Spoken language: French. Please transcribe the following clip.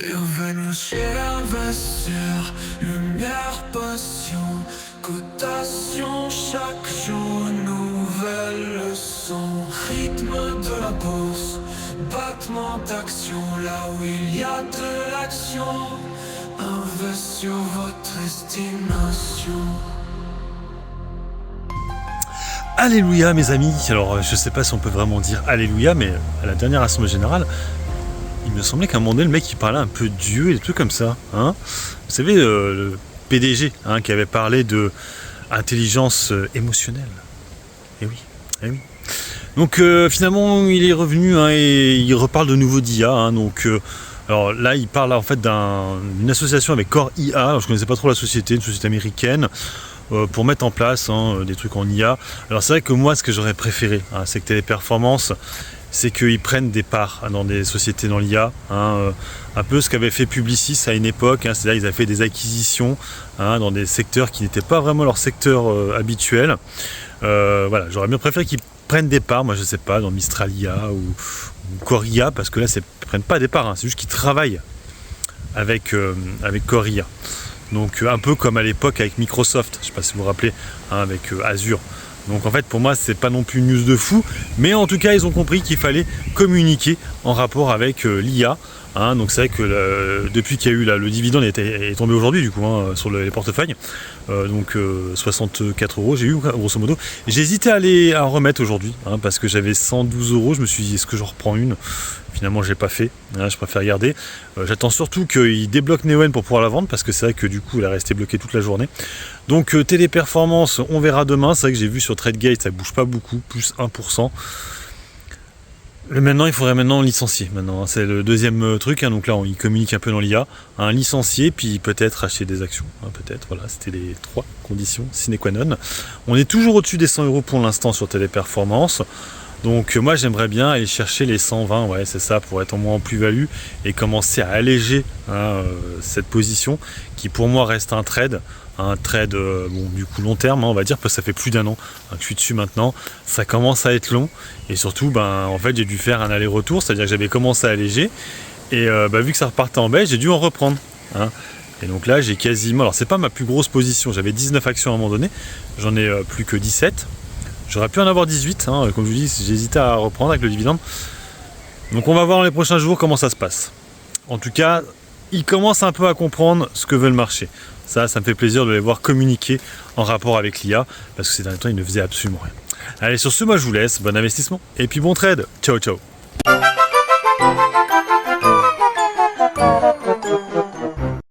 Bienvenue chez l'investir, lumière, passion, cotation, chaque jour nouvelle leçon. Rythme de la bourse, battement d'action, là où il y a de l'action. Invest sur votre estimation. Alléluia mes amis. Alors je sais pas si on peut vraiment dire Alléluia, mais à la dernière assemblée générale, il me semblait qu'à un moment donné le mec il parlait un peu de Dieu et des trucs comme ça. Hein, vous savez, le PDG qui avait parlé de intelligence émotionnelle. Eh oui, eh oui. Donc finalement il est revenu et il reparle de nouveau d'IA. Alors là il parle en fait d'une association avec Core IA. Alors, je connaissais pas trop la société, une société américaine. Pour mettre en place des trucs en IA. Alors c'est vrai que moi ce que j'aurais préféré, c'est que Téléperformance, c'est qu'ils prennent des parts dans des sociétés dans l'IA, un peu ce qu'avait fait Publicis à une époque, c'est-à-dire ils avaient fait des acquisitions dans des secteurs qui n'étaient pas vraiment leur secteur habituel. Voilà, j'aurais bien préféré qu'ils prennent des parts, moi je sais pas, dans Mistral IA ou Core IA, parce que là ils prennent pas des parts, c'est juste qu'ils travaillent avec Core IA. Donc un peu comme à l'époque avec Microsoft, je ne sais pas si vous vous rappelez, avec Azure. Donc en fait pour moi c'est pas non plus une news de fou, mais en tout cas ils ont compris qu'il fallait communiquer en rapport avec l'IA. Donc c'est vrai que depuis qu'il y a eu le dividende est tombé aujourd'hui du coup sur les portefeuilles, 64 euros j'ai eu grosso modo. J'ai hésité à en remettre aujourd'hui parce que j'avais 112 euros, je me suis dit est-ce que j'en reprends une? Finalement je l'ai pas fait, je préfère garder. J'attends surtout qu'il débloque Neoen pour pouvoir la vendre parce que c'est vrai que du coup elle est restée bloquée toute la journée. Donc Téléperformance, on verra demain. C'est vrai que j'ai vu sur TradeGate ça bouge pas beaucoup, plus 1%. Maintenant, il faudrait licencier. C'est le deuxième truc. Donc là, il communique un peu dans l'IA. Licencier, puis peut-être acheter des actions. Peut-être. Voilà, c'était les 3 conditions sine qua non. On est toujours au-dessus des 100 euros pour l'instant sur Téléperformance. Donc moi, j'aimerais bien aller chercher les 120. Ouais, c'est ça, pour être au moins en plus-value et commencer à alléger cette position qui, pour moi, reste un trade. Du coup long terme on va dire, parce que ça fait plus d'un an que je suis dessus maintenant, ça commence à être long et surtout en fait j'ai dû faire un aller-retour, c'est à dire que j'avais commencé à alléger et vu que ça repartait en baisse j'ai dû en reprendre et donc là j'ai quasiment, alors c'est pas ma plus grosse position, j'avais 19 actions à un moment donné, j'en ai plus que 17, j'aurais pu en avoir 18 comme je vous dis, j'hésitais à reprendre avec le dividende, donc on va voir dans les prochains jours comment ça se passe. En tout cas ils commencent un peu à comprendre ce que veut le marché. Ça me fait plaisir de les voir communiquer en rapport avec l'IA, parce que ces derniers temps, ils ne faisaient absolument rien. Allez, sur ce, moi je vous laisse, bon investissement, et puis bon trade. Ciao, ciao.